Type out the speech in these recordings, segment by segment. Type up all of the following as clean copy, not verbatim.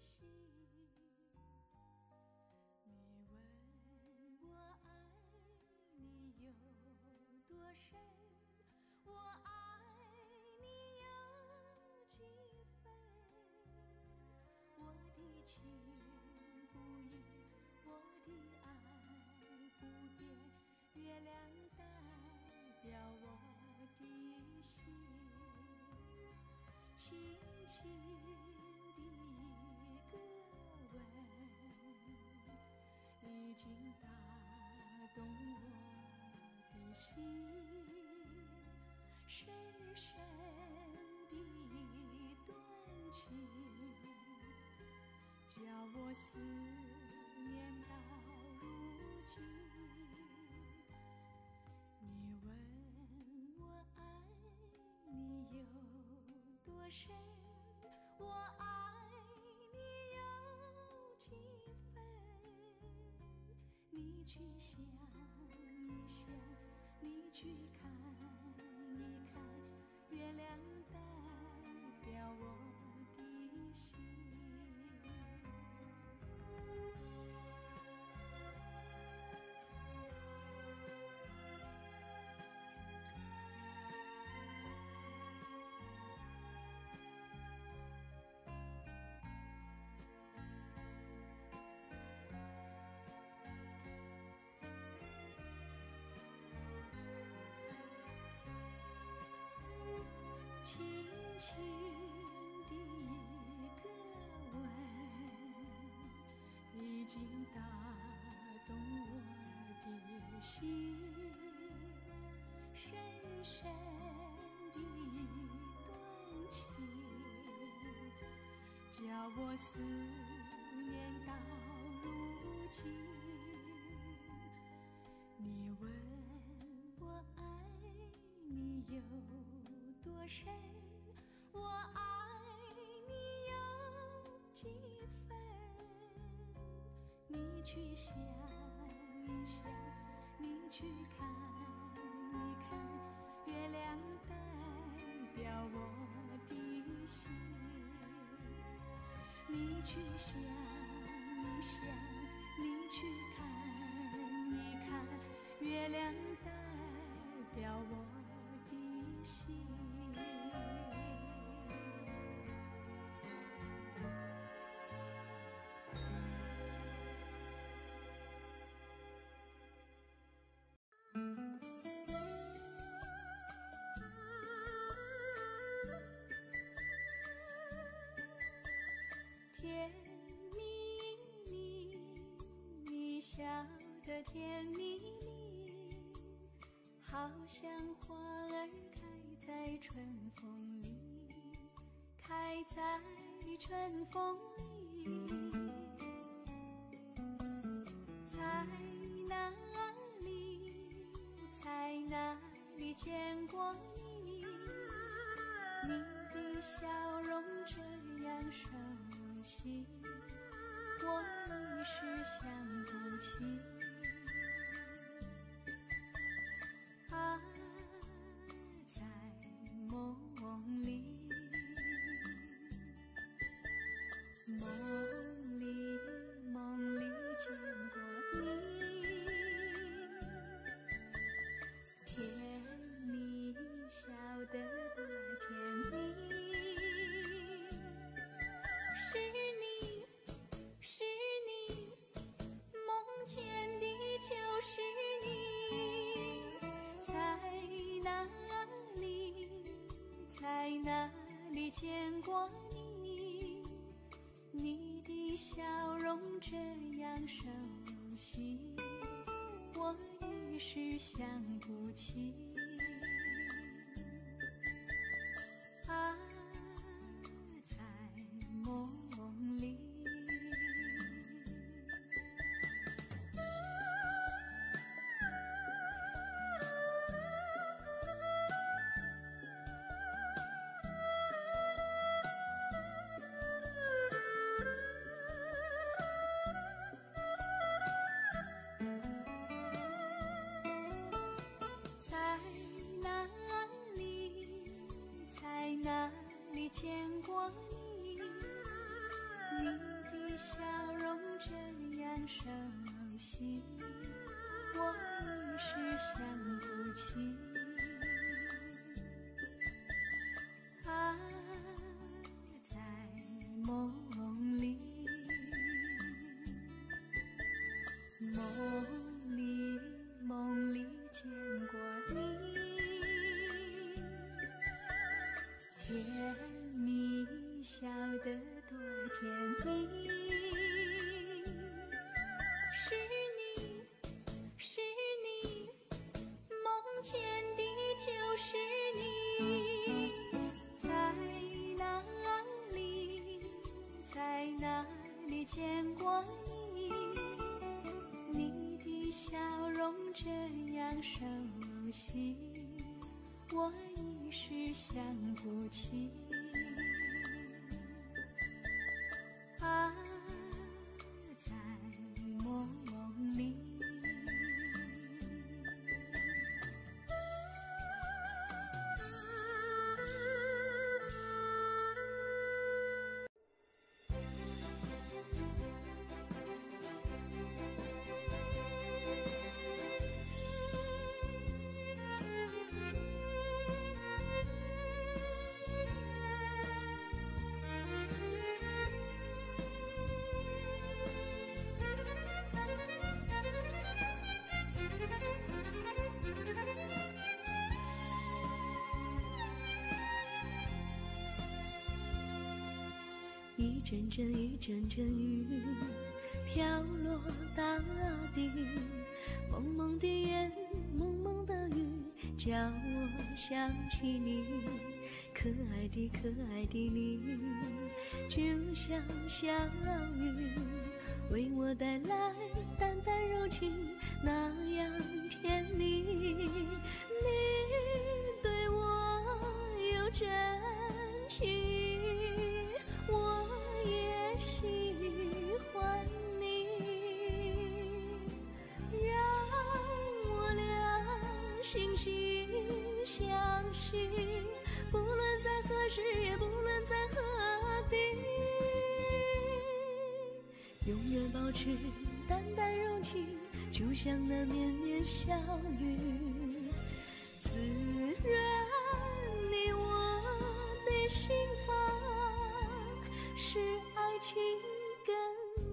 心。你问我爱你有多深，我爱你有几分？我的情不移，我的爱不变，月亮代表我的心，轻轻的一个吻，已经打动我的心，深深的一段情，叫我思念到如今。你问我爱你有多深，我爱你有几分？你去想一想，你去看一看，月亮代表我的心。轻轻的一个吻，已经打动我的心，深深的一段情，叫我思念到如今。你问我爱你有多深，我爱你有几分？你去想一想，你去看一看，月亮代表我的心。你去想一想，你去看一看，月亮代表我的心。甜蜜蜜，你笑得甜蜜蜜，好像花儿开在春风里，开在春风里。在哪里，在哪里见过你？你的笑容这样熟悉，我一时想不起。啊，在梦里，梦里见过你，甜蜜笑得多甜蜜。是你，梦见的就是你。在哪里，在哪里见过你？你的笑容这样熟悉，我一时想不起。啊，在梦里。在哪里见过你？你的笑容这样熟悉，我一时想不起。啊，在梦里，梦里见过你，甜蜜笑得多甜蜜。是你，梦见的就是你，在哪里见过你？你的笑容这样熟悉，我一时想不起。啊，在梦里。一阵阵雨飘落大地，蒙蒙的烟，蒙蒙的雨，叫我想起你，可爱的你，就像小雨，为我带来淡淡柔情，那样甜蜜。你对我有真情，我也喜欢你，让我俩惺惺相惜，不论在何时，也不论在何地，永远保持淡淡柔情，就像那绵绵小雨，滋润你我的心房，使爱情更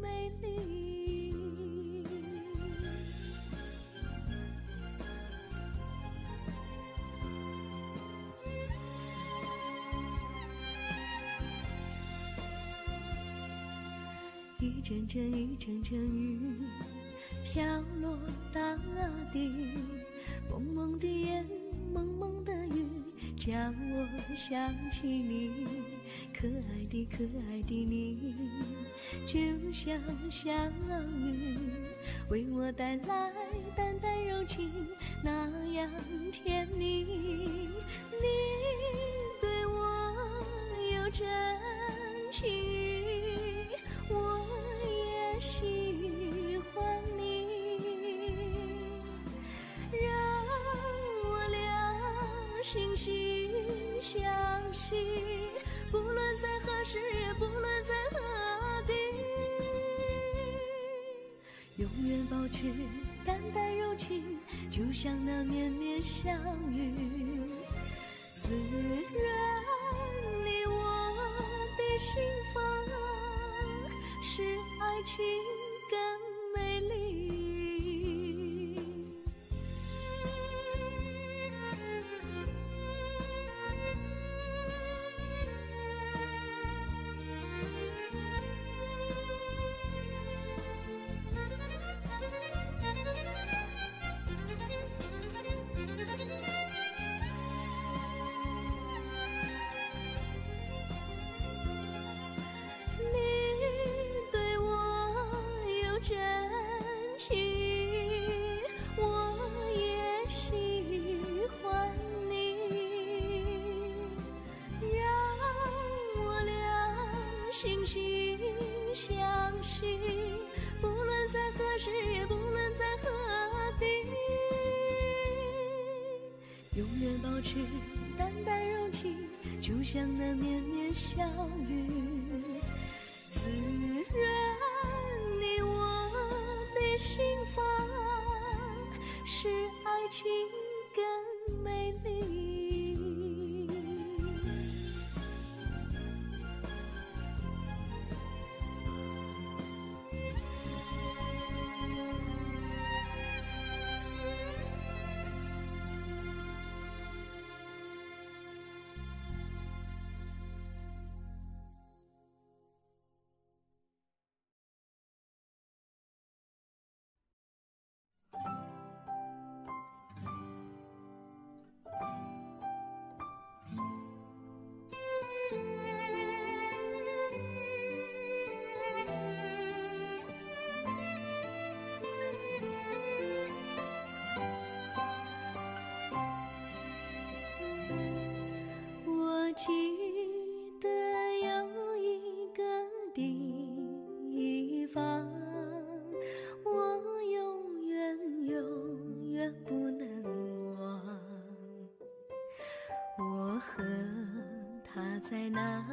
美丽。一阵阵雨飘落大地，蒙蒙的烟，蒙蒙的雨，叫我想起你，可爱的你，就像小雨，为我带来淡淡柔情，那样甜蜜。你对我有真情，我也喜欢你，让我俩惺惺相惜，不论在何时，也不论在何地，永远保持淡淡柔情，就像那绵绵小雨，滋润你我的心房，使爱情更美丽。真情，我也喜欢你，让我俩惺惺相惜，不论在何时，也不论在何地，永远保持淡淡柔情，就像那绵绵小雨，滋心房，使爱情更美丽。我记得有一个地方，我永远不能忘。我和他在那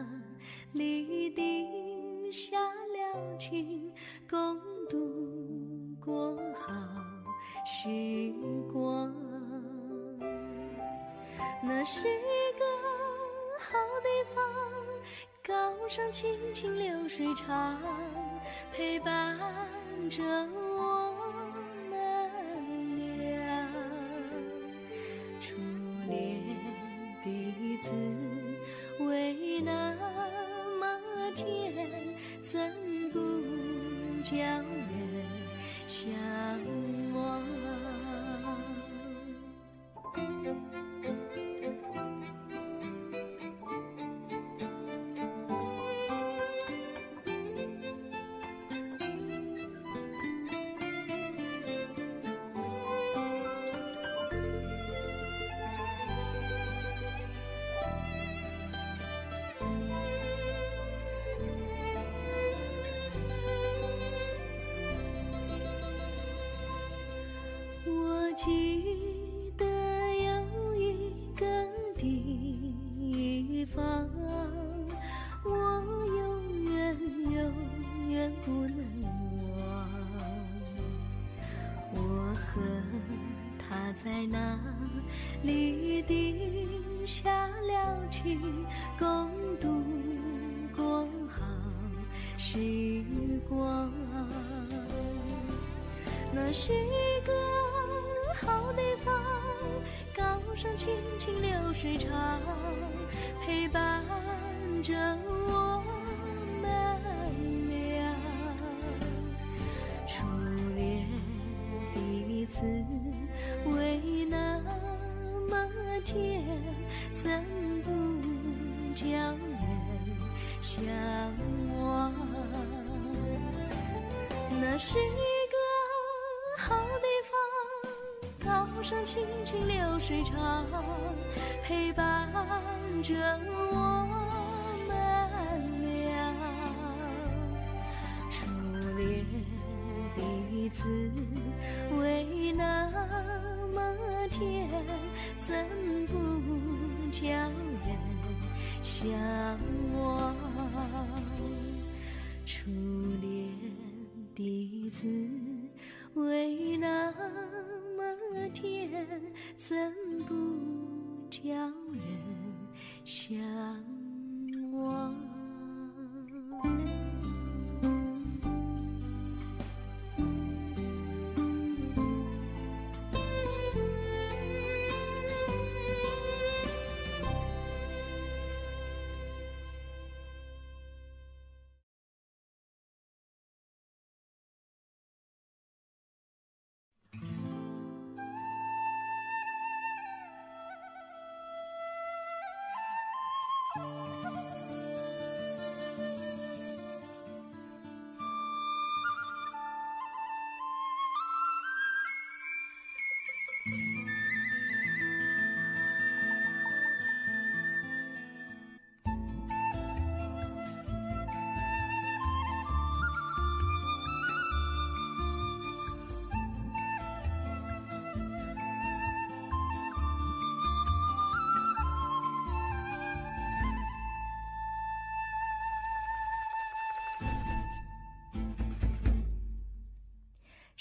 里定下了情，共度过好时光。那是一个好地方，高山青青流水长，陪伴着我们俩。初恋第一次为那么甜，怎不叫人向往？我记得有一个地方，我永远不能忘。我和他在那里定下了情，共度过好时光。那是一个好地方，高山青青流水长，陪伴着我们俩。初恋第一次为那么甜，怎不叫人向往？那是一个好地方，高山青青流水长，陪伴着我们俩。初恋第一次为那么甜，怎不叫人向往？初恋第一次为那么甜，怎不叫人向往？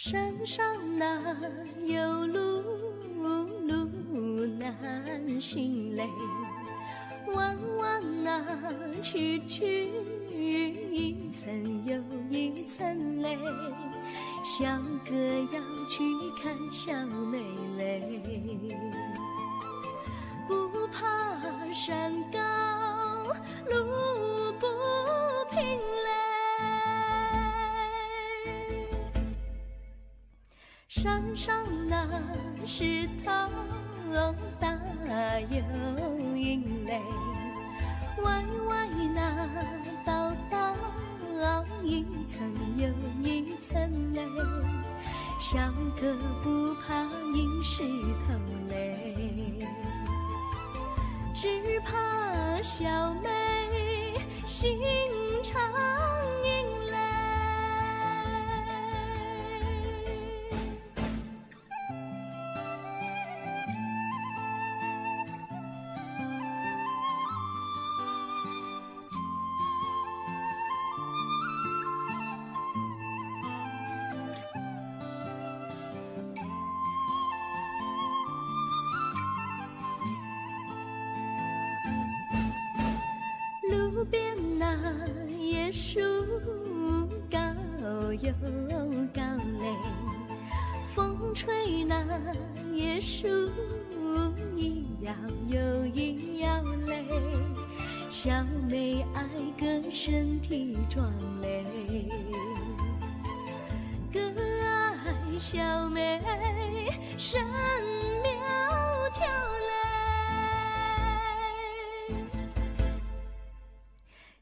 山上哪有路，路难行嘞。弯弯哪曲曲，一层又一层嘞。小哥要去看小妹嘞，不怕山高路不平嘞。山上那石头大又硬嘞，歪歪那道道一层又一层嘞。小哥不怕硬石头嘞，只怕小妹心肠硬嘞。路边那椰树高又高嘞，风吹那椰树一摇又一摇嘞。小妹爱个身体壮嘞，哥爱小妹身苗条嘞。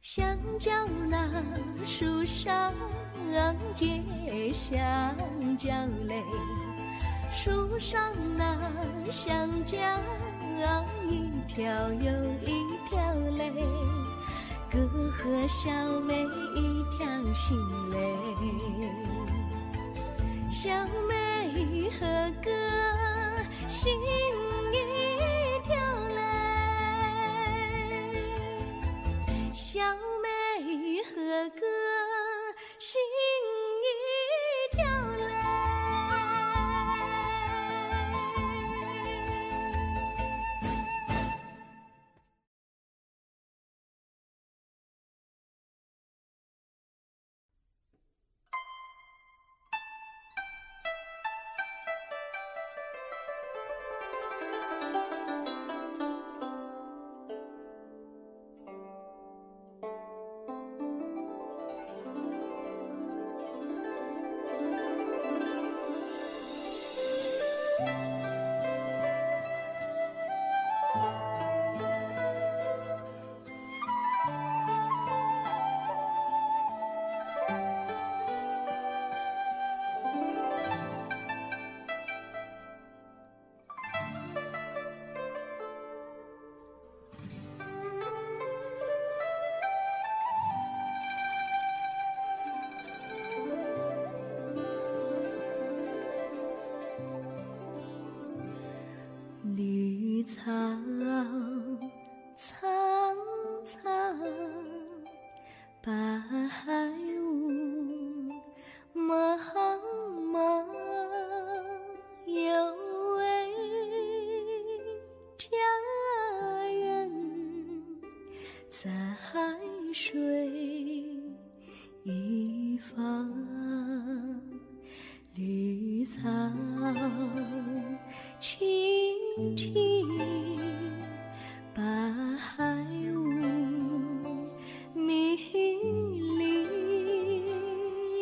香蕉那树上结香蕉嘞，树上那香蕉一条又一条嘞，哥和小妹一条心嘞，小妹和哥心一条嘞。小妹和哥心一条嘞。绿草苍苍，白雾茫茫，有位佳人在水一方，绿草青青，白雾迷离，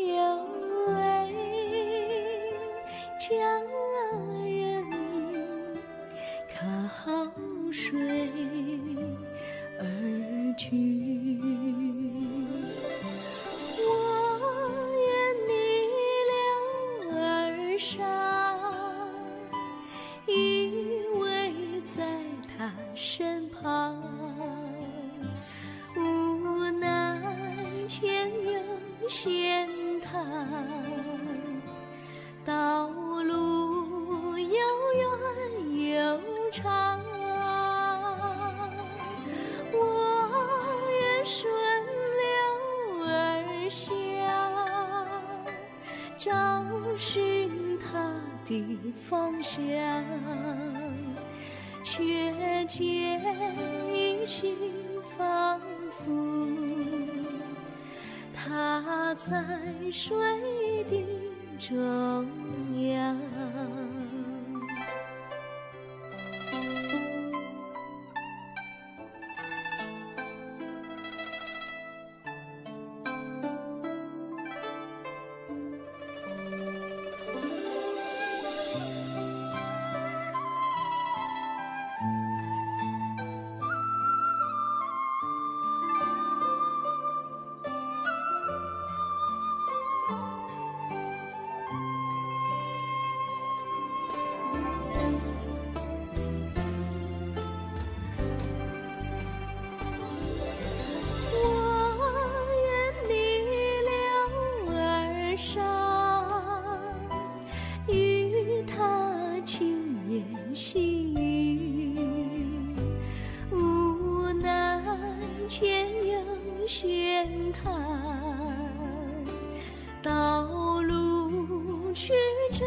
有位佳人靠水而居。身旁无奈前有险滩，道路又远又长，我愿顺流而下，找寻他的方向，却见一心仿佛他在水的中央。细雨无奈前有险滩，道路曲折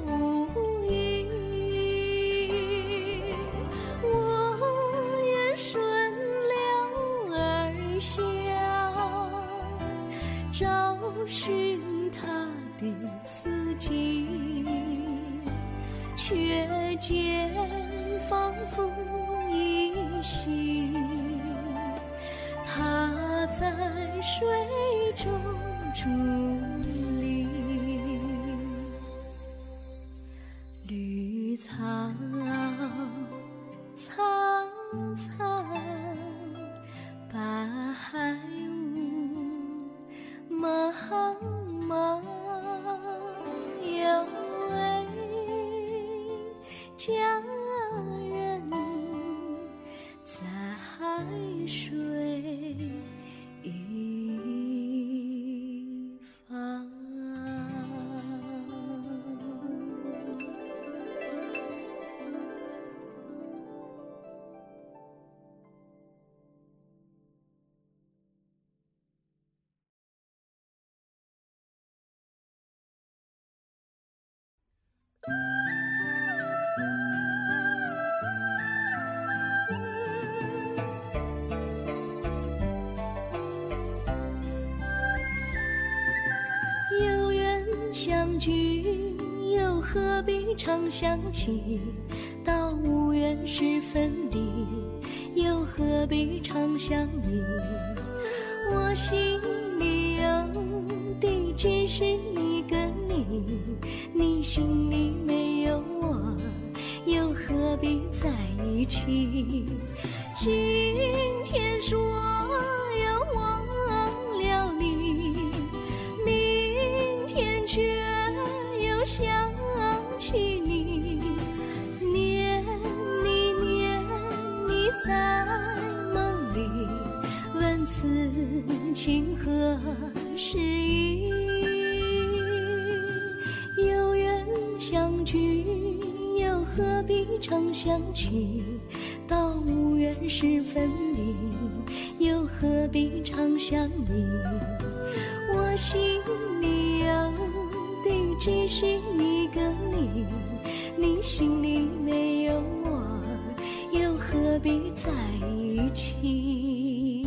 无依，我愿顺流而下，找寻他的足迹，却见仿佛依稀，他在水中伫立。绿草苍苍，白雾茫茫，有位佳人在海水一方。有缘相聚，又何必常想起？到无缘时分离，又何必常想你？我心里有的只是一个你，你心里没有我，又何必在一起？今天说要忘了你，明天却又想起你，念你在梦里，问此情何时已？有缘相聚，又何必常想起？到无缘时分离，又何必常想你？我心里有的只是一个你，你心里没有我，又何必在一起？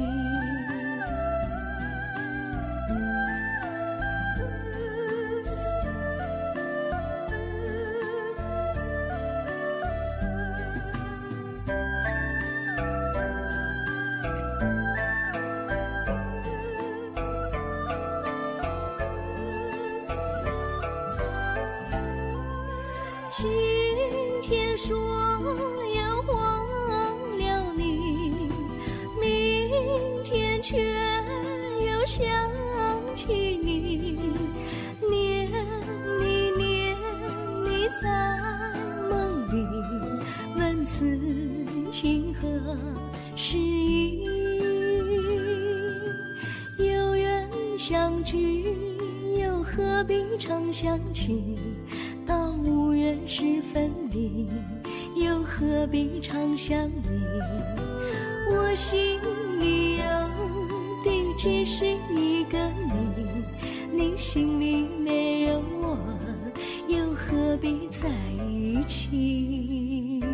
今天说要忘了你，明天却又想起你，念你在梦里，问此情何时已？有缘相聚，又何必常想起？到无缘时分离，又何必常想你？我心里有的只是一个你，你心里没有我，情。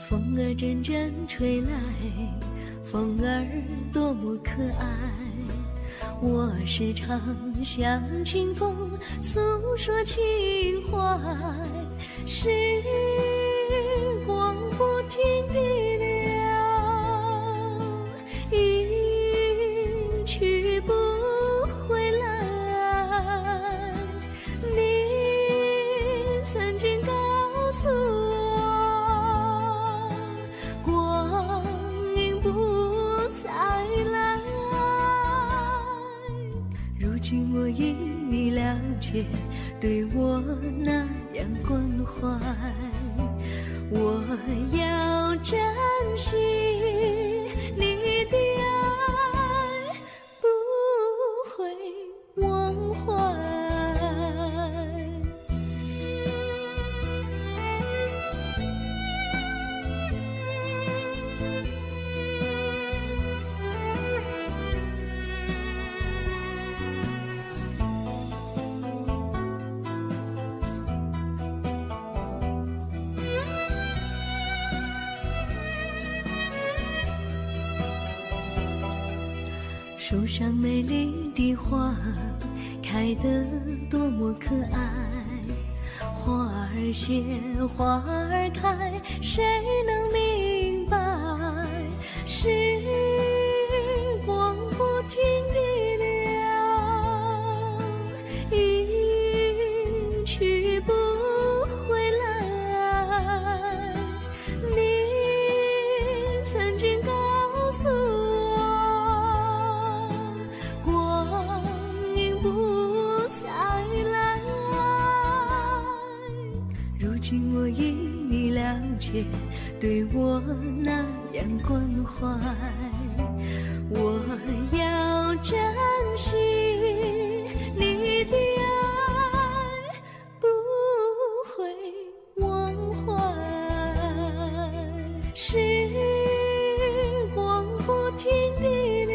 风儿阵阵吹来，风儿多么可爱。我时常向清风诉说情怀，时光不停地流，一去不回来。你曾经告诉我，光阴不再来。如今我已了解，对我那样关怀，我要珍惜你的爱，不会忘怀。树上美丽的花开得多么可爱，花儿谢，花儿开，谁能明白？时光不停地流，一去不回来。你曾经告诉我，光阴不再来。如今我已了解，对我那样关怀，我要珍惜你的爱，不会忘怀。时光不停地流，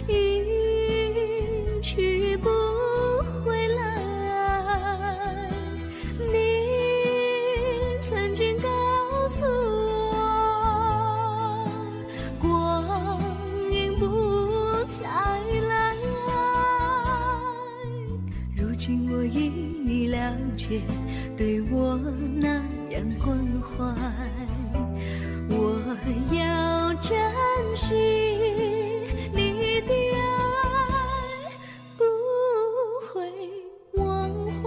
一去不回来。你曾经告诉我，光阴不再来。如今我已了解，对我那样关怀，我要珍惜你的爱，不会忘怀。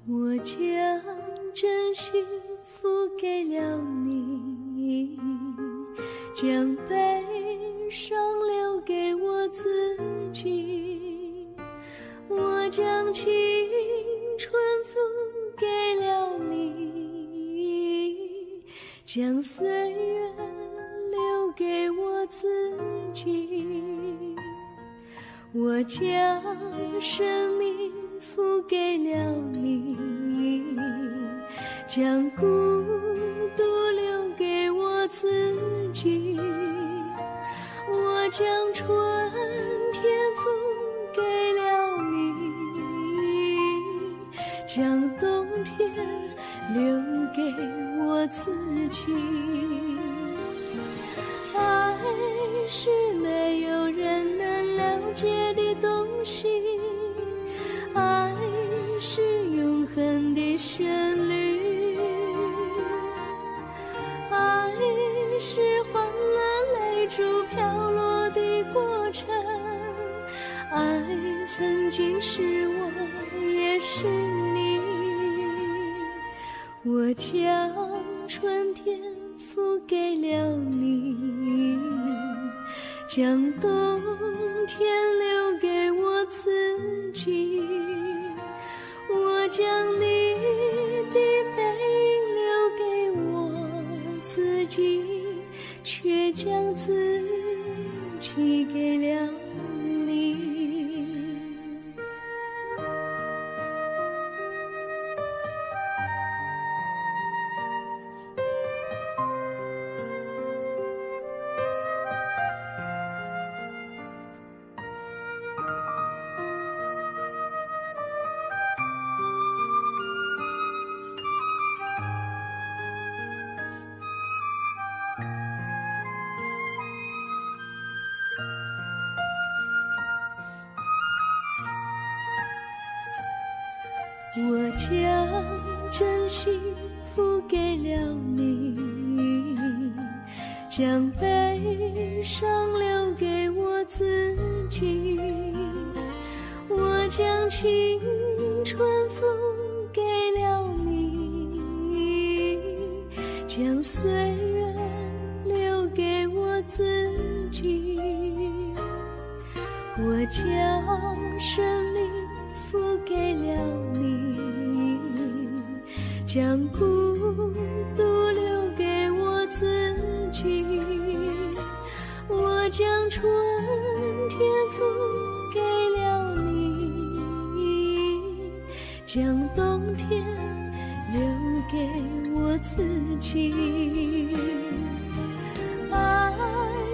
我将真心付给了你，将悲伤留给我自己。我将岁月留给我自己，我将生命付给了你，将孤独留给我自己，我将春天付给了你，将冬天留给我自己。爱是没有人能了解的东西，爱是永恒的旋律，爱是换了泪珠飘落的过程，爱曾经是我也是你，我将春天付给了你，将冬天留给我自己，我将你的背影留给我自己，却将自己给了你。我将真心付给了你，将悲伤留给我自己，我将青春付给了你，将岁月留给我自己，我将生命付给了你，将孤独留给我自己，我将春天付给了你，将冬天留给我自己。爱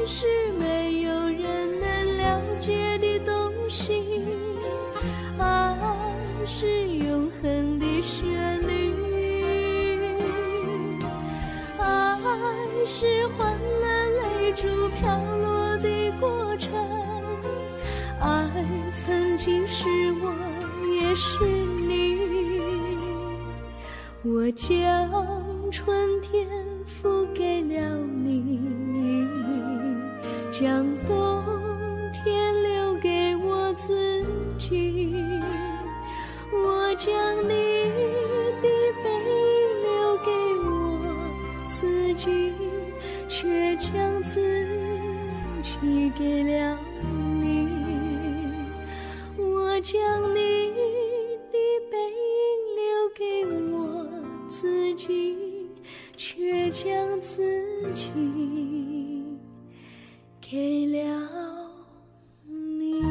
是没有人能了解的东西，爱是永恒的旋律，爱是换了泪珠飘落的过程，爱曾经是我也是你，我将春天付给了你，将冬天留给我自己，我将你的背影留给我自己，却将自己给了你，我将你的背影留给我自己，却将自己给了你。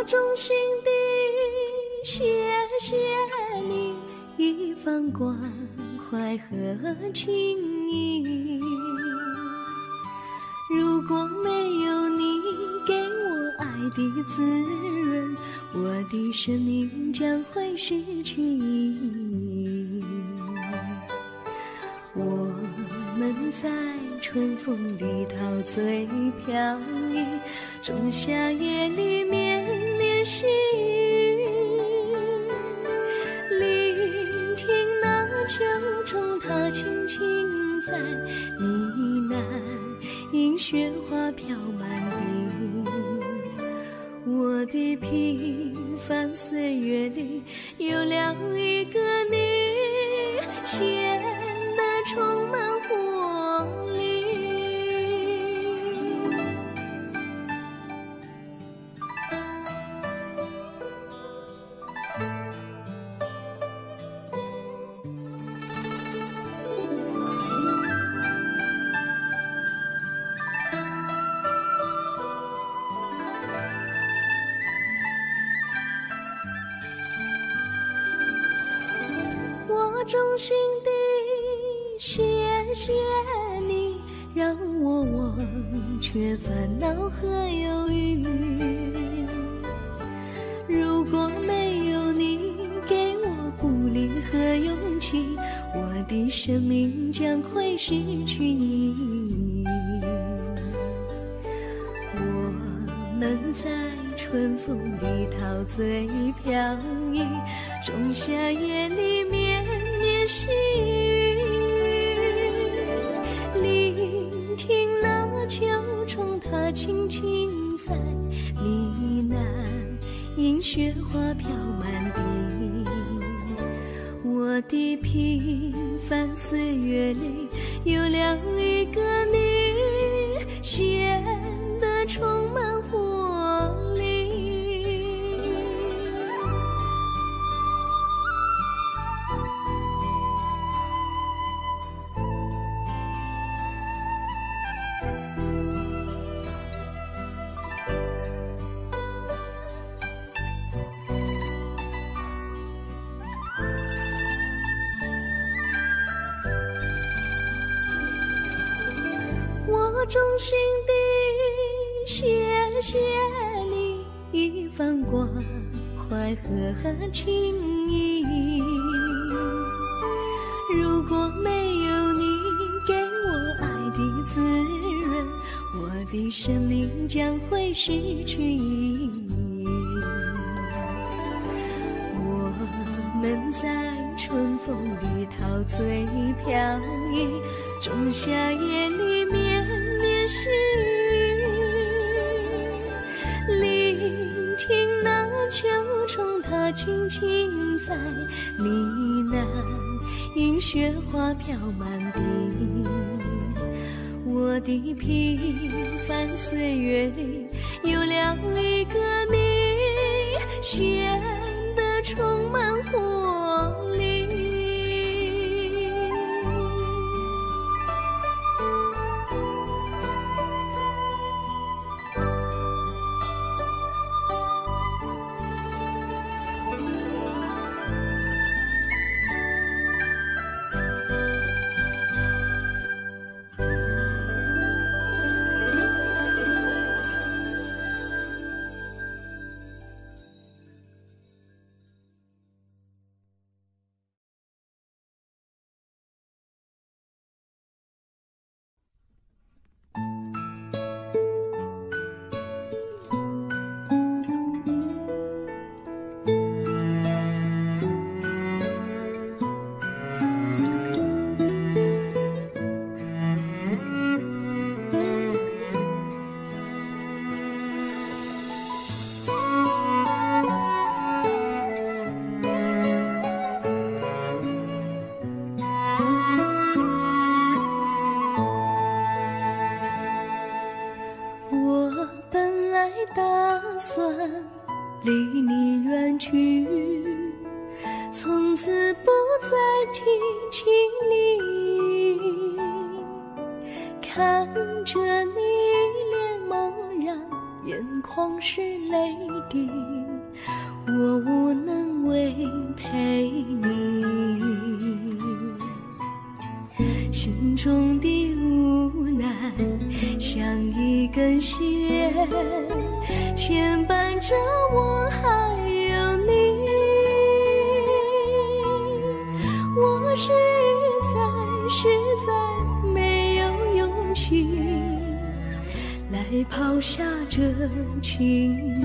我衷心地谢谢你一番关怀和情谊。如果没有你给我爱的滋润，我的生命将会失去意义。我们在春风里陶醉飘逸，仲夏夜里绵绵细雨，聆听那秋虫它轻轻在呢喃，银雪花飘满地。我的平凡岁月里有了一个你，显得充满活力。我衷心地谢谢你，让我忘却烦恼和忧郁。如果没有你给我鼓励和勇气，我的生命将会失去意义。我们在春风里陶醉飘逸，仲夏夜里绵绵细雨，聆听那秋虫它轻轻在呢喃，银雪花飘满地。我的平凡岁月里有了一个你，显得充满活力。我衷心地谢谢你一番关怀和情谊。如果没有你给我爱的滋润，我的生命将会失去意义。我们在春风里陶醉飘逸，仲夏夜里绵绵细雨，聆听那秋虫它轻轻在呢喃，银雪花飘满地。我的平凡岁月里有了一个你，显得充满活力。离你远去，从此不再提起你。看着你脸茫然，眼眶是泪滴，我无能为陪你。心中的无奈像一根线，牵绊着我还有你。我实在没有勇气来抛下这情谊。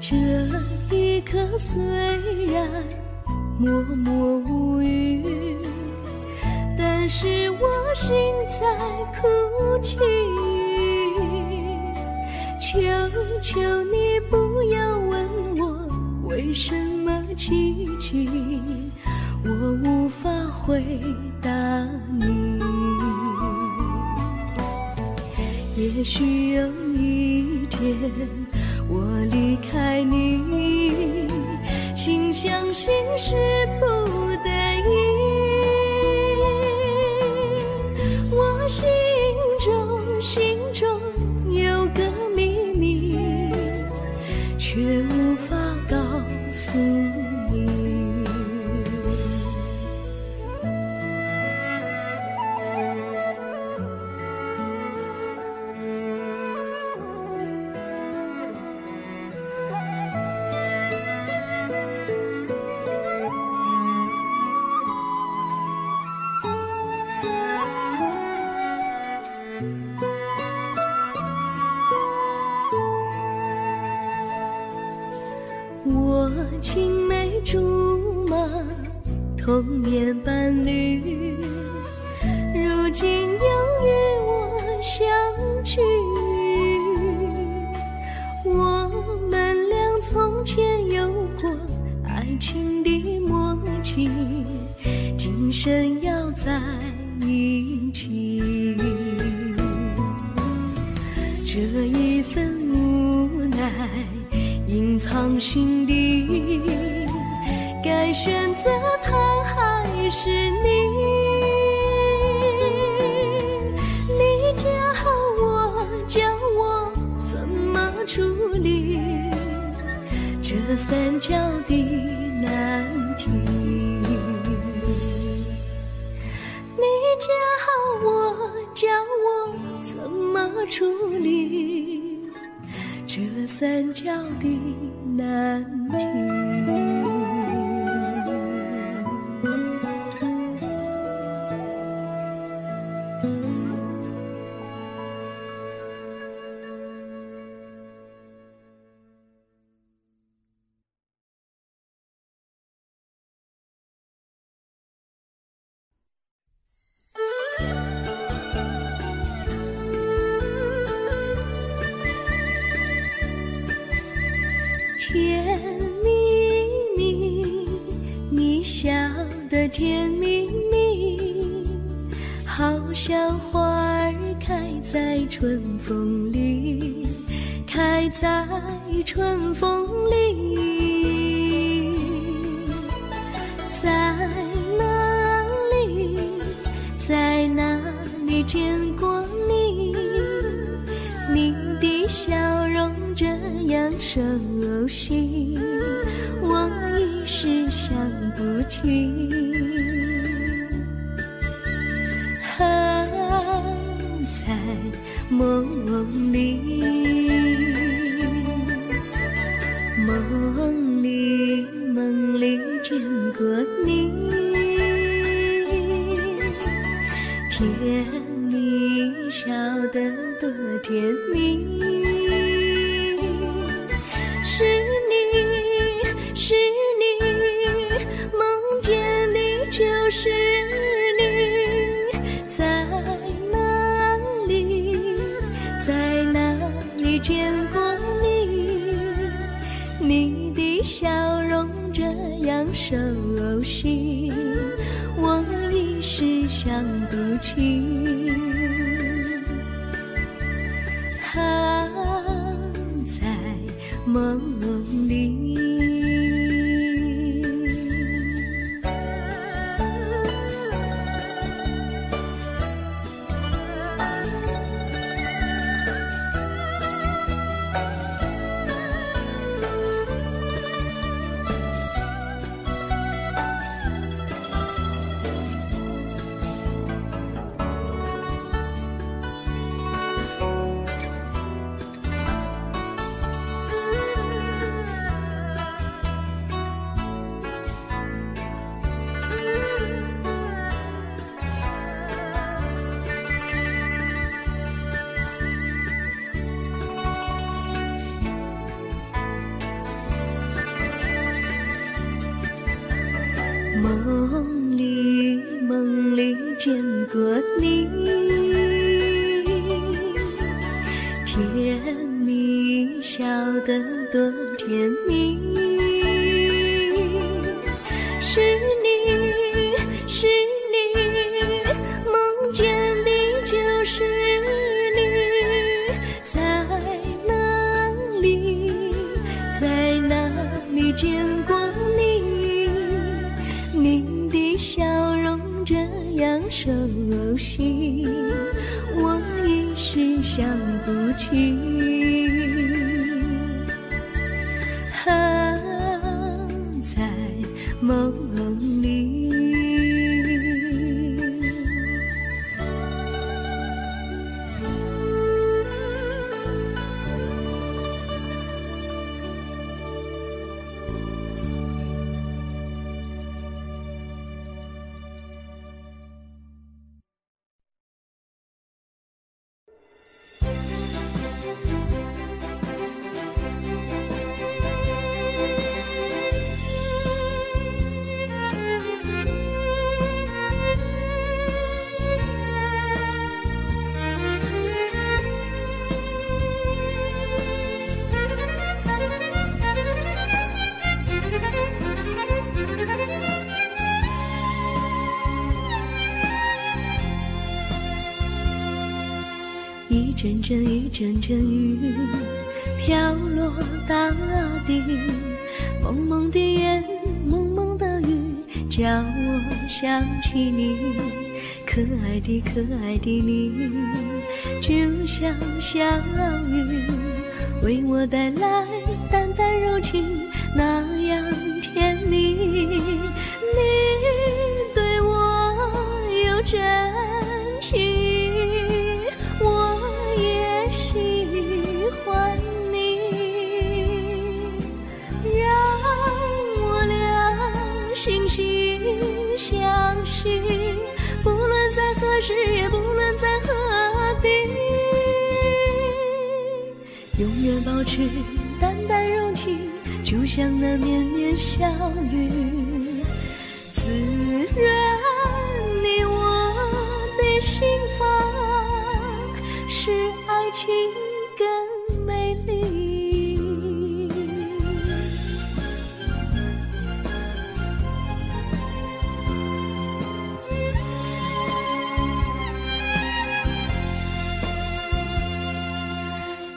这一刻虽然默默无语，但是我心在哭泣。求求你不要问我为什么寂静，我无法回答你。也许有一天我离开你，心相信是不得已。我心中有个秘密，却无法告诉你。我青梅竹马，童年伴侣，如今又与我相聚。我们俩从前有过爱情的默契，今生要在一起。这一份无奈隐藏心底，该选择他还是你？你教我怎么处理这三角的难题？你教我怎么处理这三角的难题？甜蜜蜜，你笑得甜蜜蜜，好像花儿开在春风里，开在春风里。在哪里，在哪里见过你？你的笑容这样熟悉，我一时想不起。在梦里，梦里见过你，甜蜜笑得多甜蜜。是你，梦见你就是你，在哪里见过你？你的笑容这样熟悉，我一时想不起。在梦里。梦里见过你，甜蜜笑得多甜蜜，是你，是你，梦见的就是你，在哪里，在哪里见过你？你的笑容这样熟悉，我一时想不起。在梦里。一阵阵一阵阵雨飘落大地，蒙蒙的烟，蒙蒙的雨，叫我想起你，可爱的可爱的你，就像小雨，为我带来淡淡柔情，那样甜蜜。你对我有真情，我也喜欢你，让我俩惺惺相惜，不论在何时，也不论在何地，永远保持淡淡柔情，就像那绵绵小雨，滋润你我的心房，使爱情更美丽。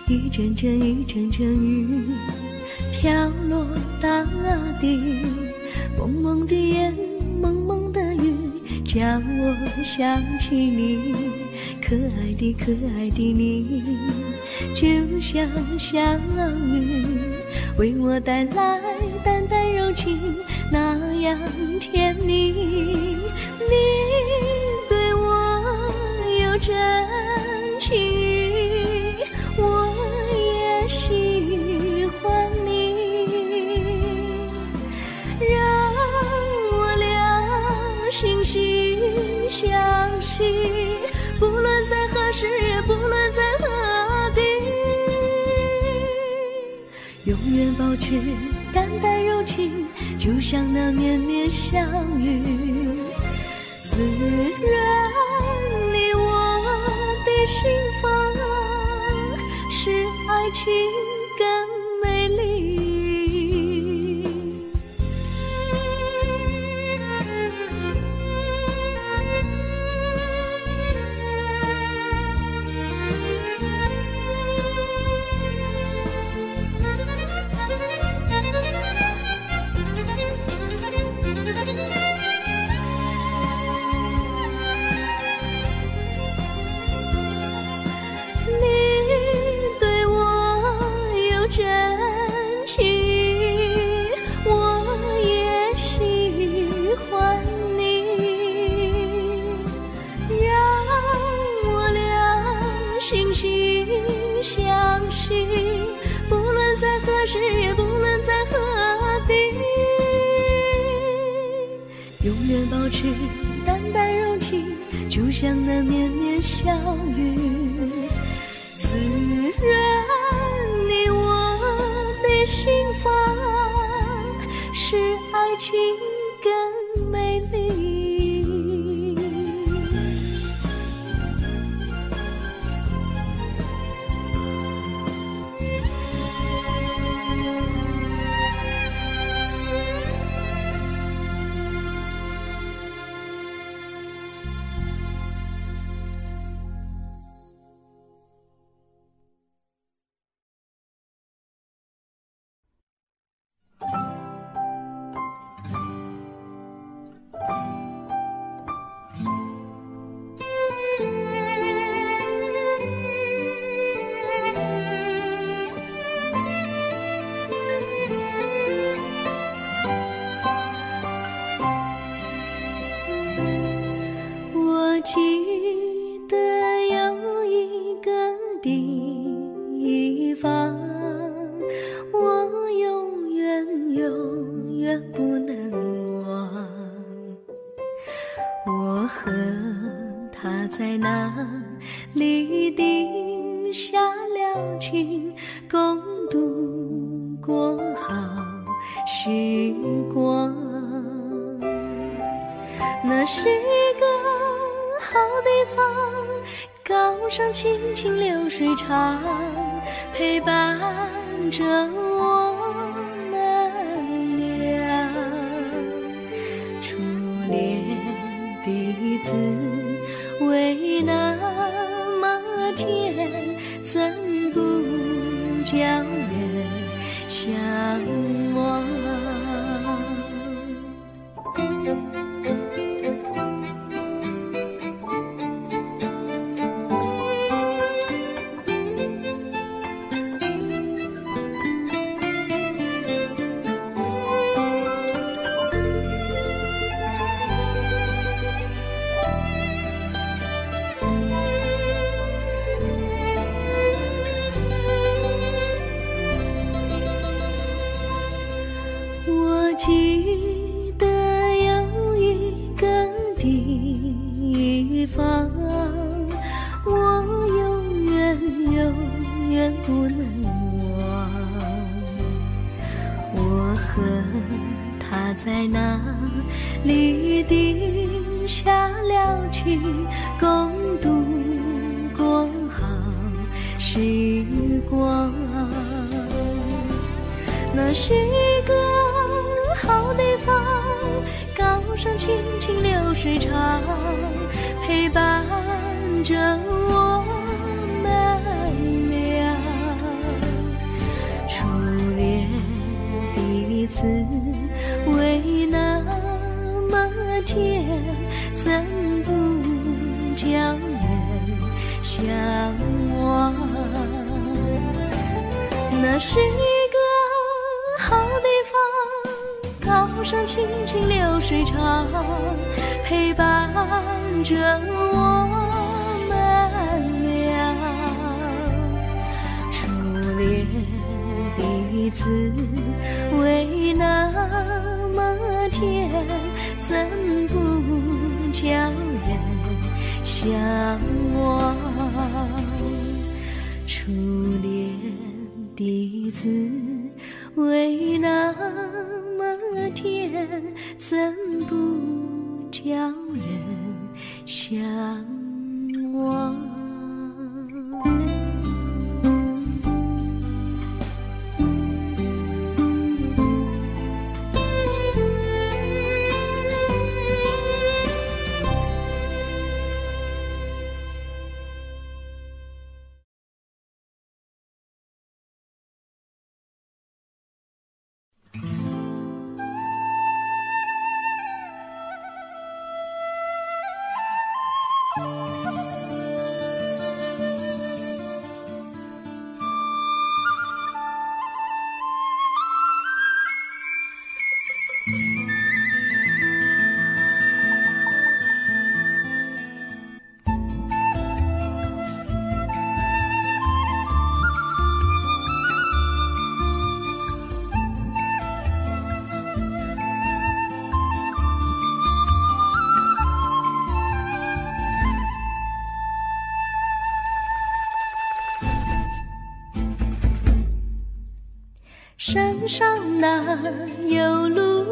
一阵阵一阵阵雨飘落大地，蒙蒙的烟，蒙蒙的雨，叫我想起你，可爱的可爱的你，就像小雨，为我带来淡淡柔情，那样甜蜜。你对我有真情，我也喜欢你，让我俩惺惺相惜，不论在何时，也不论在何地，永远保持淡淡柔情，就像那绵绵小雨，滋润你我的心房，使爱情更美丽。真情，我也喜欢你，让我俩惺惺相惜，不论在何时，也不论在何地，永远保持淡淡柔情，就像那绵绵小雨，滋润你我的心房，使爱情更美。能忘。我和他在哪里定下了情，共度过好时光。那是个好地方，高山青青流水长，陪伴着我们俩。初恋的滋味那么甜，怎不叫人向往？记得有一个地方，我永远不能忘。我和他在那里定下了情，共度过好时光。那是个好地方，高山青青流水长，陪伴着我们俩。初恋的滋味那么甜，怎不叫人向往？那是好地方，高山青青流水长，陪伴着我们俩。初恋的滋味那么甜，怎不叫人向往？初恋的滋味那么甜，怎不叫人向往？山上哪有路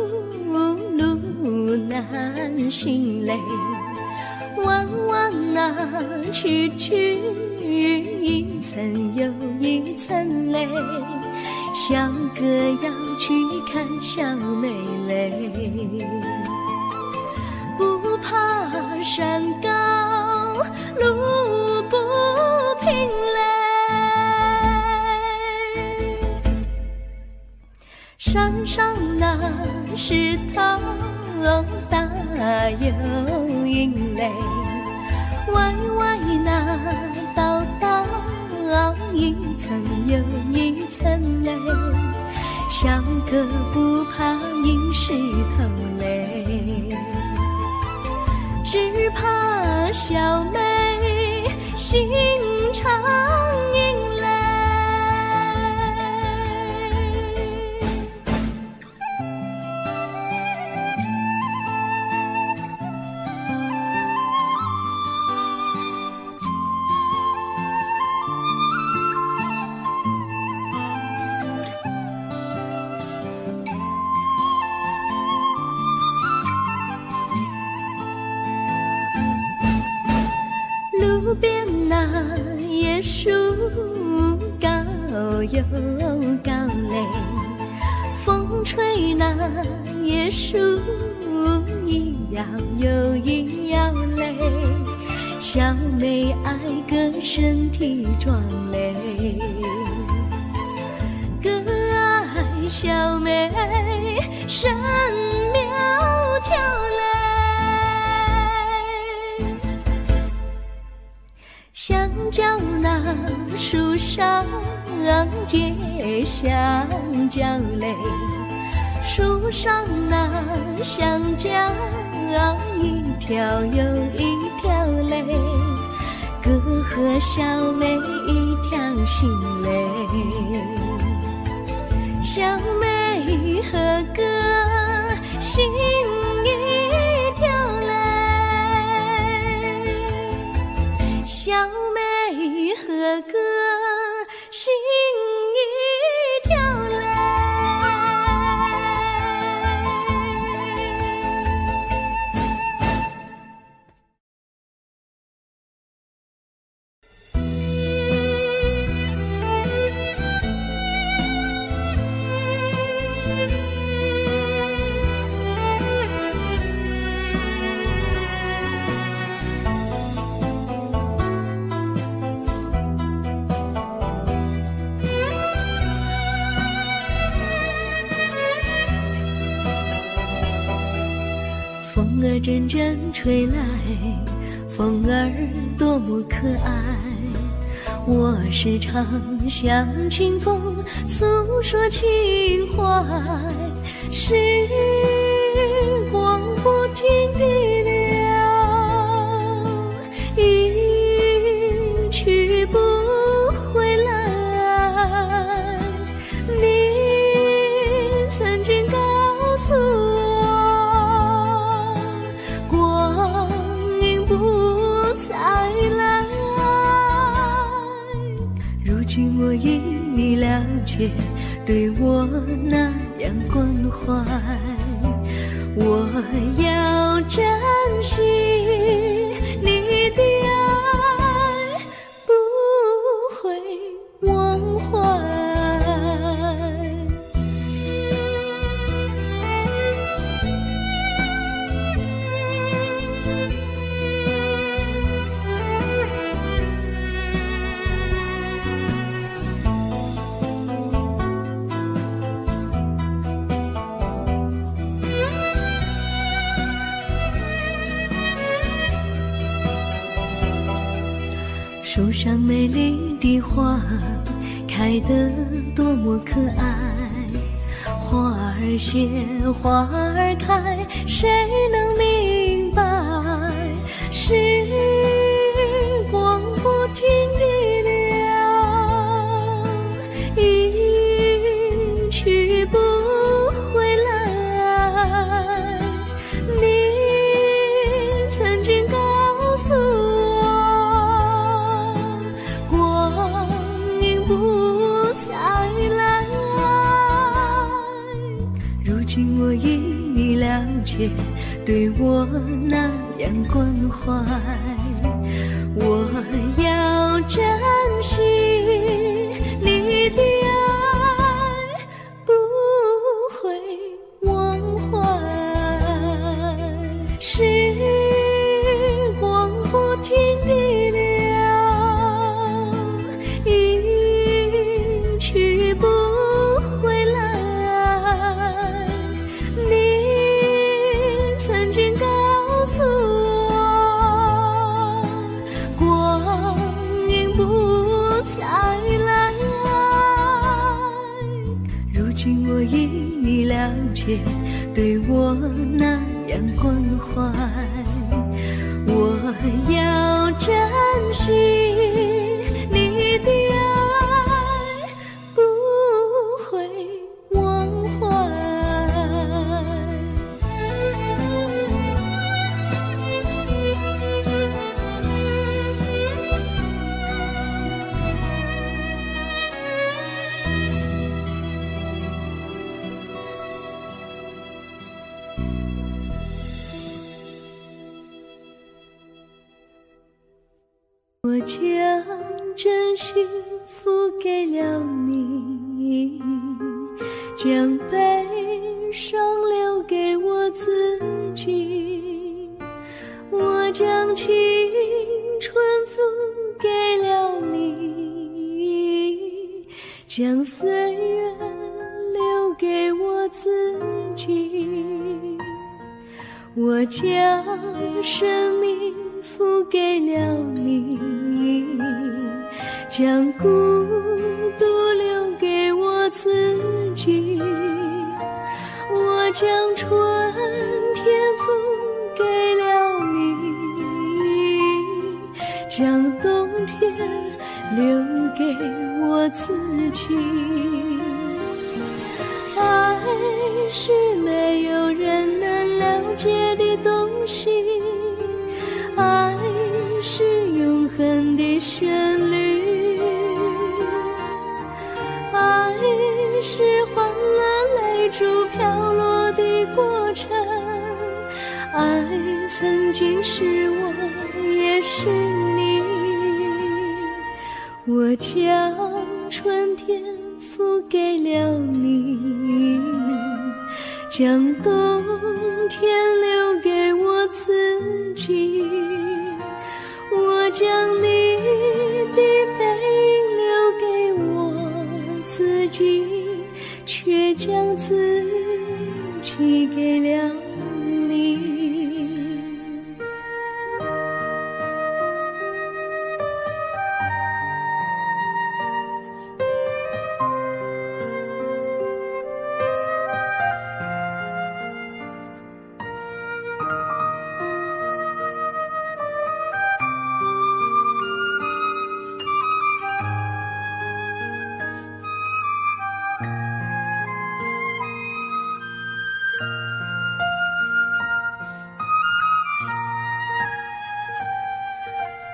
难行嘞，弯弯哪曲一层又一层嘞，小哥要去看小妹嘞，不怕山高路不平嘞，山上那石头大又硬嘞，歪歪那道一层又一层嘞，小哥不怕硬石头嘞，只怕小妹心肠硬嘞。那椰树高又高嘞，风吹那椰树一摇又一摇嘞，小妹爱个身体壮嘞，个爱小妹身苗条嘞。香蕉那树上结香蕉嘞，树上那香蕉一条又一条嘞，哥和小妹一条心嘞，小妹和哥心一条嘞，小妹和哥心一条嘞。风儿阵阵吹来，风儿多么可爱，我时常向清风诉说情怀，时光不停地流，一去不回来，你曾经告诉我如今我已了解，对我那样关怀，我要珍惜你的爱，不会忘怀。树上美丽的花开得多么可爱，花儿谢花儿开，谁能明白？时光不停地流，一去不回来，你曾经告诉我不再来，如今我已了解，对我那样关怀，我要珍惜你的爱，不会忘怀。时光不停地流，去不回来，你曾经告诉我，光阴不再来，如今我已了解，对我那样关怀，我要珍惜你的爱，不会忘怀。我将真心付给了你，将悲伤留给我自己。我将青春付给了你，将岁月留给我自己。我将生命付给了你，将孤独留给我自己。我将春天付给了你，将冬天留给我自己。爱是没有人能了解的东西，爱是永恒的旋律，爱是换了泪珠飘落的过程，爱曾经是我也是你。我将春天付给了你，将冬天留给我自己。我将你的背影留给我自己，却将自己给了你。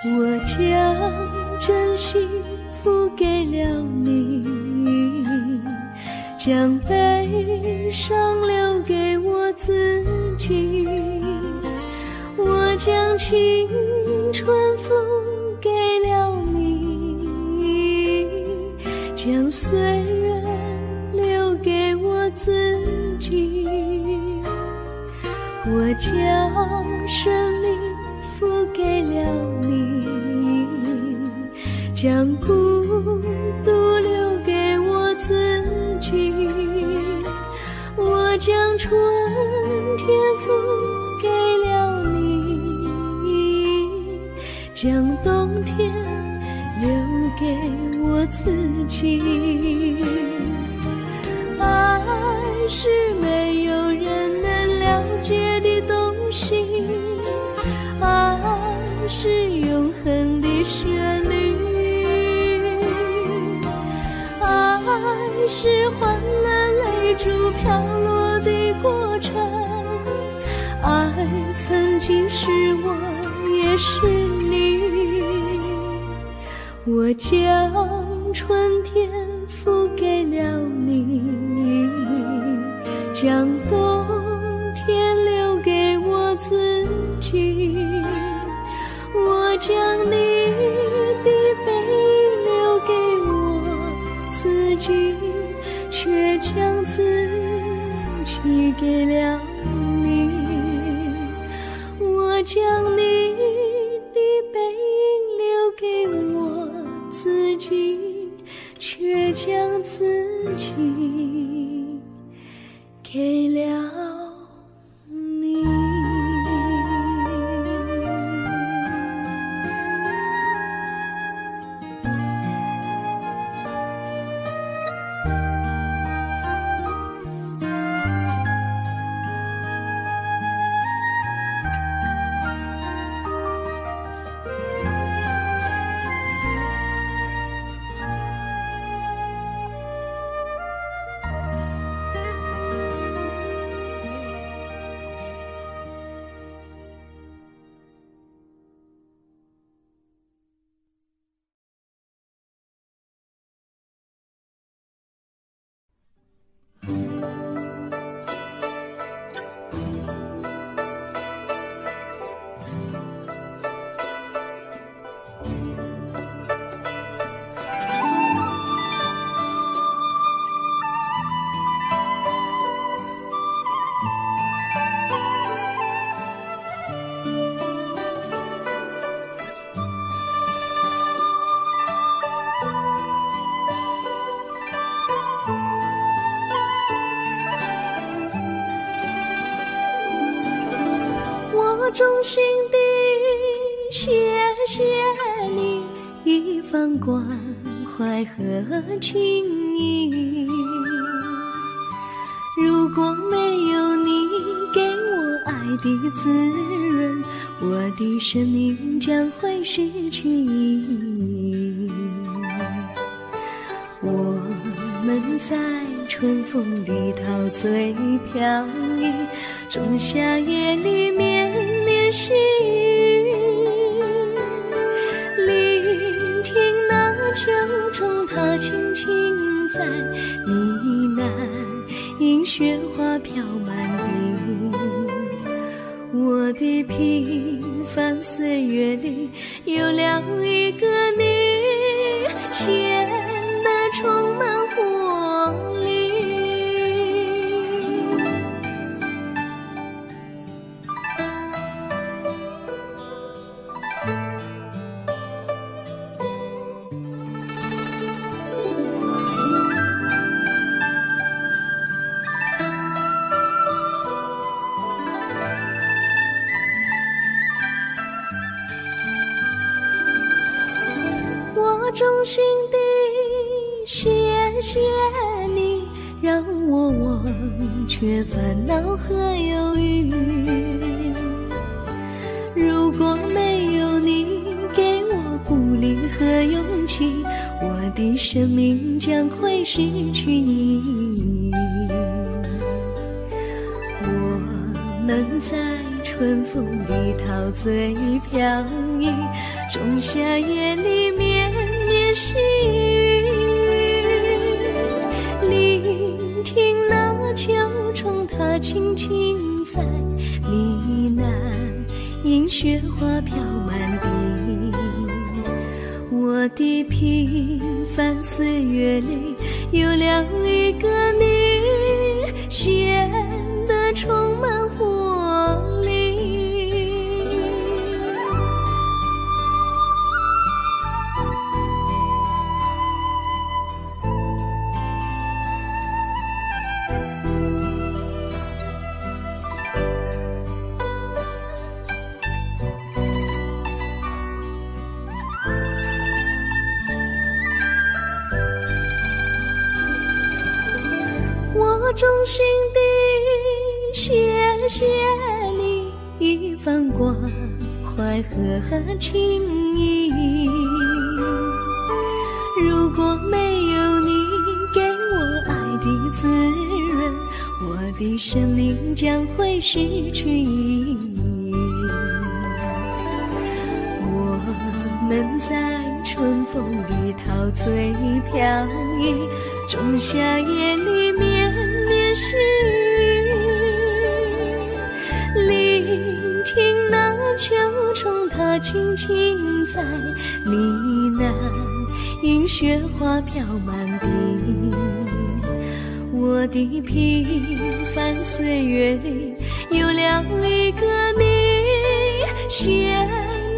我将真心付给了你，将悲伤留给我自己。我将青春付给了你，将岁月留给我自己。我将生命付给了你，将孤独留给我自己。我将春天付给了你，将冬天留给我自己。爱是没有人能了解的东西，爱是永恒的旋律，爱是换了泪珠飘落的过程，爱曾经是我也是你。我将春天付给了你，将冬天留给我自己。我将你的背影留给我自己，却将自己给了你。我将你的背影留给我自己，却将自己给了你。我衷心地谢谢你一番关怀和情谊，如果没有你给我爱的滋润，我的生命将会失去意义。我们在春风里陶醉飘逸，仲夏夜里绵绵细雨，聆听那秋虫它轻轻在呢喃，银雪花飘满地。我的平凡岁月里有了一个你，显得充满活力。我衷心地谢谢你，让我忘却烦恼和忧郁。如果没有你给我鼓励和勇气，我的生命将会失去意义。我们在春风里陶醉飘逸，仲夏夜里绵绵细雨，聆听那秋虫它轻轻在呢喃，银雪花飘满地。我的平凡岁月里有了一个你，显得充满活力。我衷心地谢谢你一番关怀和情谊，如果没有你给我爱的滋润，我的生命将会失去意义。我们在春风里陶醉飘逸，仲夏夜里绵绵细雨，聆听那秋虫它轻轻在呢喃，银雪花飘满地。我的平凡岁月里有了一个你，显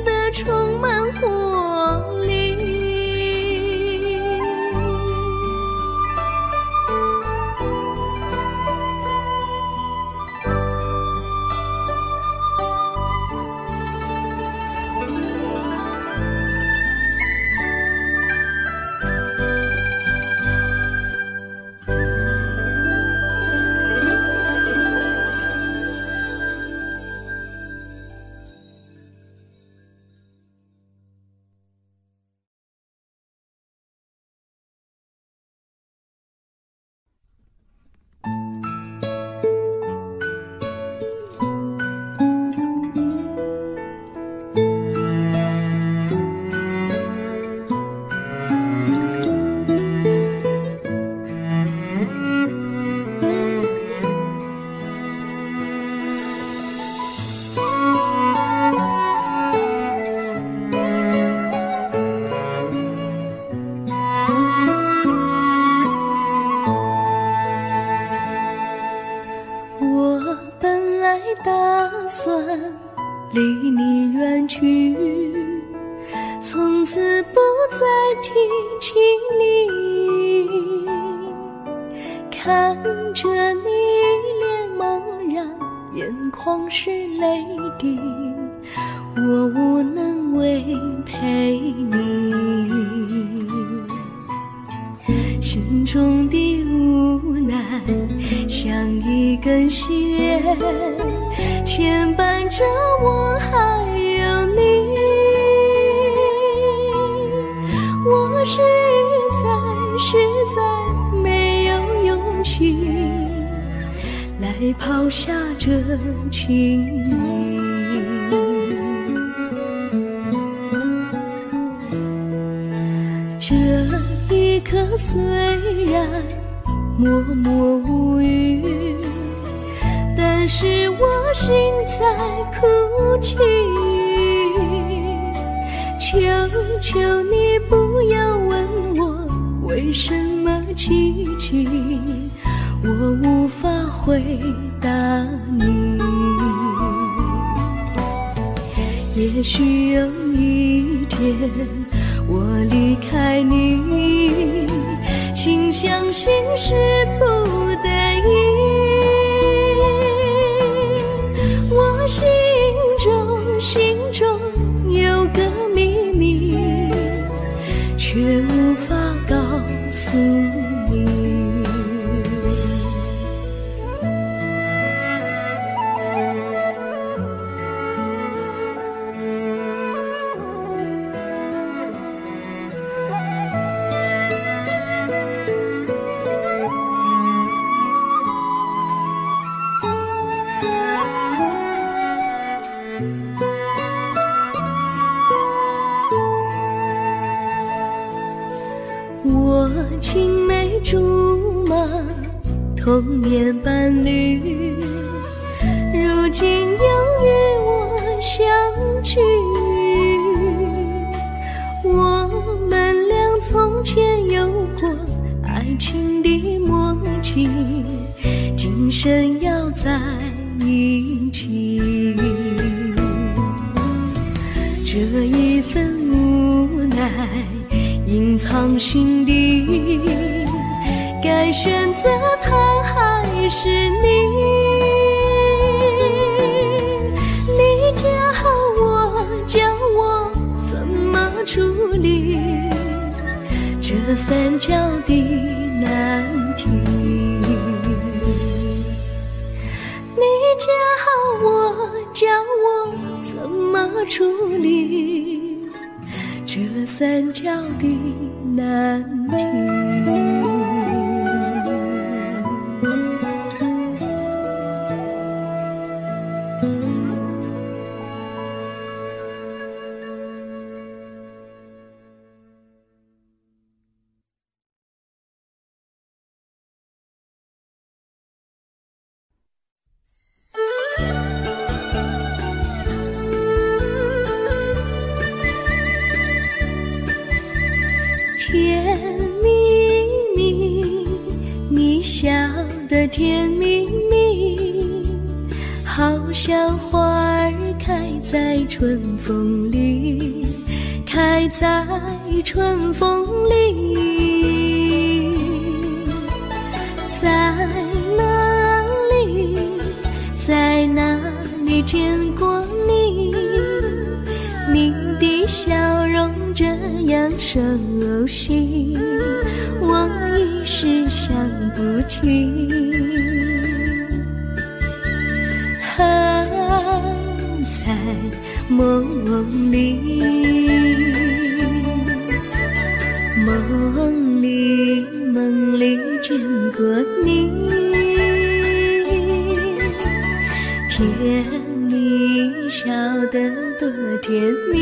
得充满活力。离你远去，从此不再提起你。看着你脸茫然眼眶是泪滴，我无能为陪你。心中的无奈像一根线，牵绊着我还有你。我实在没有勇气来抛下这情谊。这一刻虽然默默无语，但是我心在哭泣。求求你不要问我为什么寂静，我无法回答你。也许有一天我离开你，心相信是不得已。我心中有个秘密，却无法告诉你。我青梅竹马，童年伴侣，如今又与我相聚。我们俩从前有过爱情的默契，今生要在一起。这一份无奈隐藏心底，该选择他还是你？你教我怎么处理这三角的难题？你教我怎么处理这三角的难题？甜蜜蜜，你笑得甜蜜蜜，好像花儿开在春风里，开在春风里。在哪里，在哪里见过你？你的笑容这样熟悉，我一时想不起。在梦里，梦里见过你，甜蜜笑得多甜蜜。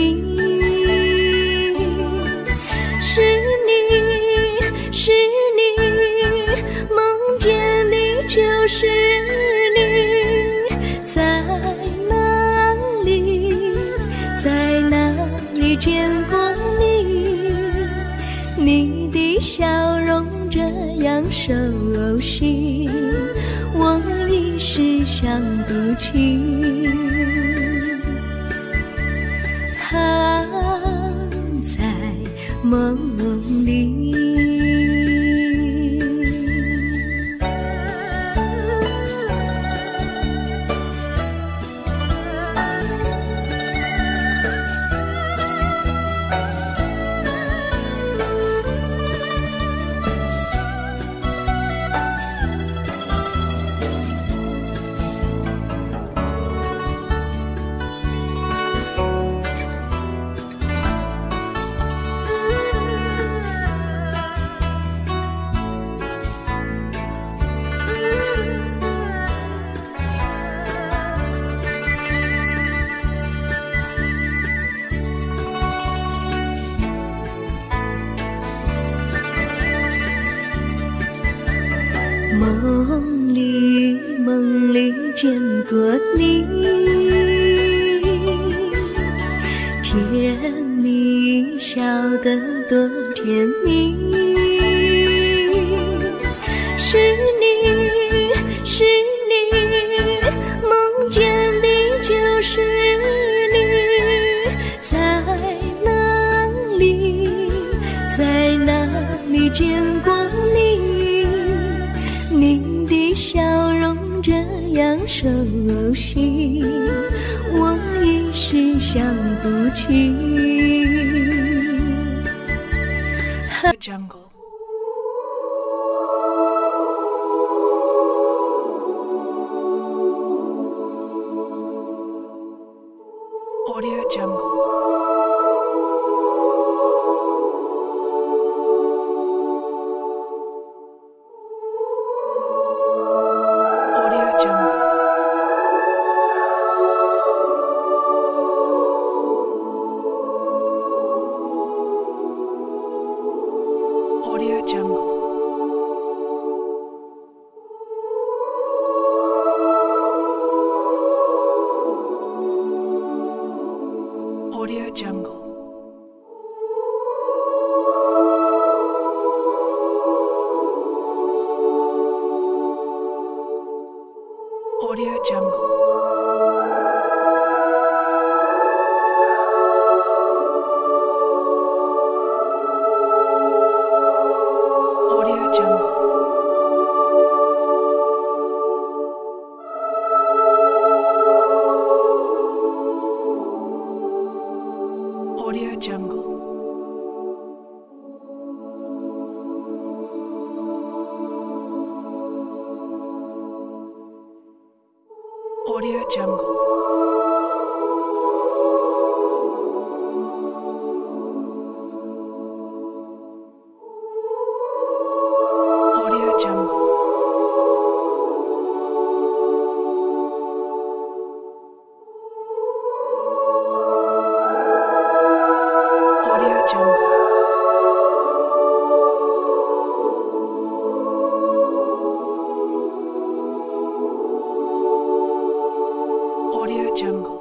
是你，梦见你就是你，在哪里见过你？你的笑容这样熟悉，我一时想不起。在梦里。过你，甜蜜笑得多甜蜜，是你，是你，梦见的就是你，在哪里，在哪里见过你？你的笑容这样熟悉，我一时想不起。Jungle. Audio Jungle. Audio Jungle. Audio Jungle. Audio Jungle. Audio Jungle. Audio Jungle. Audio Jungle. Audio Jungle. Audio Jungle. Audio Jungle.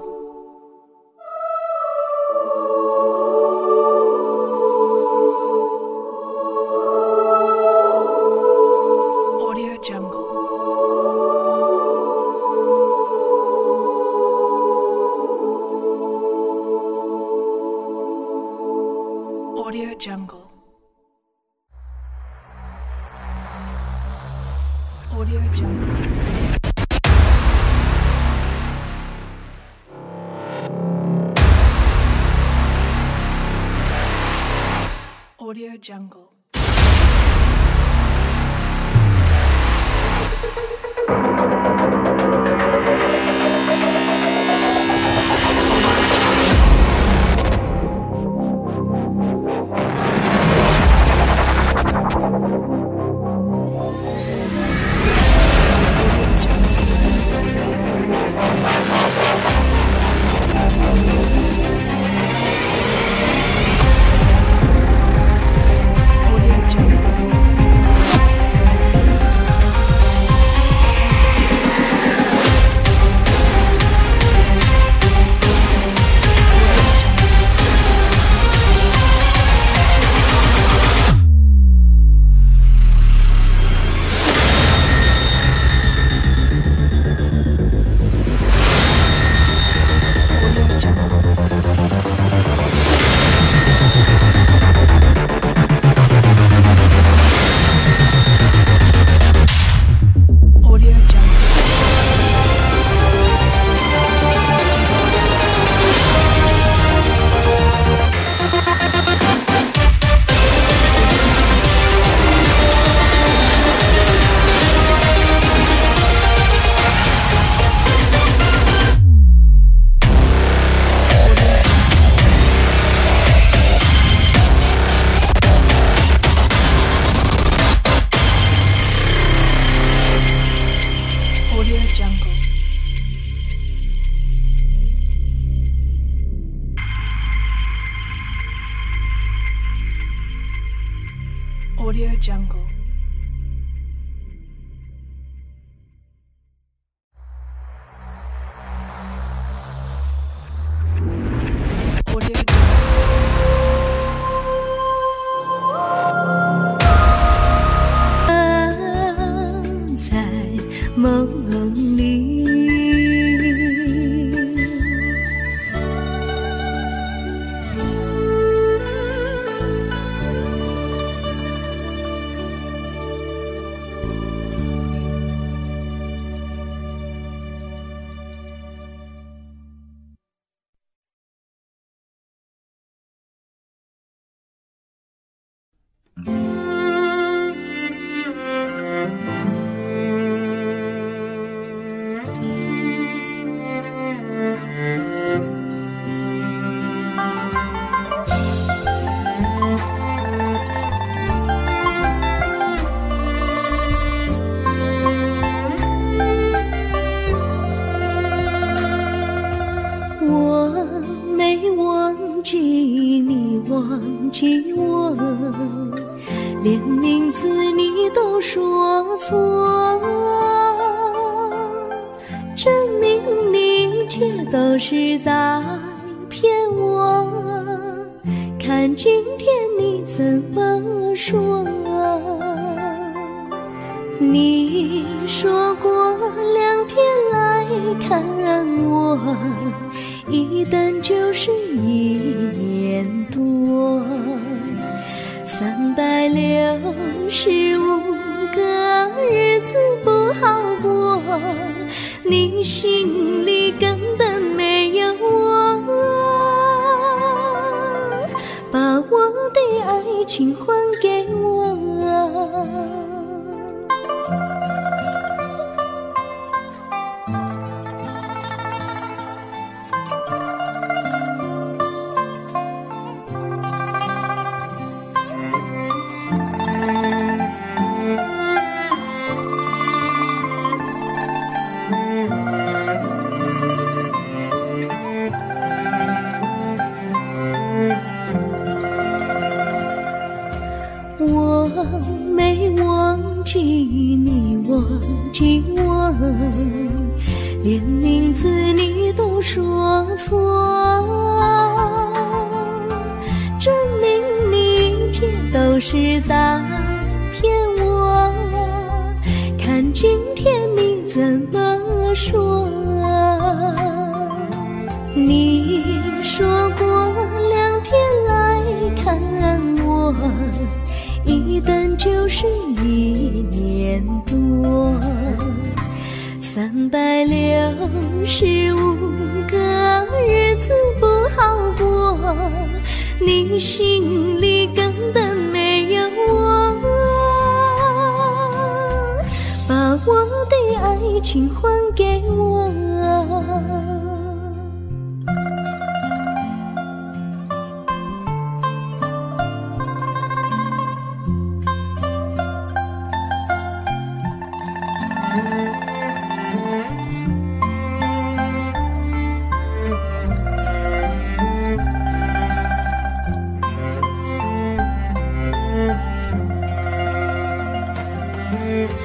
Audio Jungle. Audio Jungle. Audio Jungle. Audio Jungle. Audio Jungle. Audio Jungle. 忘记我，连名字你都说错，证明你却都是在骗我。看今天你怎么说？你说过2天来看我，一等就是1年多，365个日子不好过，你心里根本没有我，把我的爱情还给我。我没忘记你，忘记我，连名字你都说错，证明你却都是在骗我。看今天你怎么说？你说过2天来看我，一等就是1年多，365个日子不好过，你心里根本没有我，把我的爱情还给我。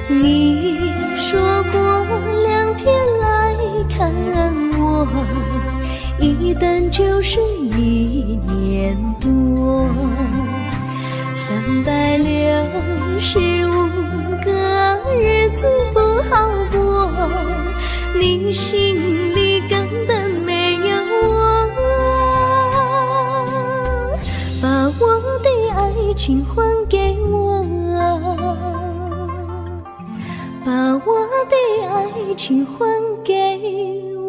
你说过2天来看我，一等就是1年多，365个日子不好过，你心里根本没有我，把我的爱情还给我，把我的爱情还给我。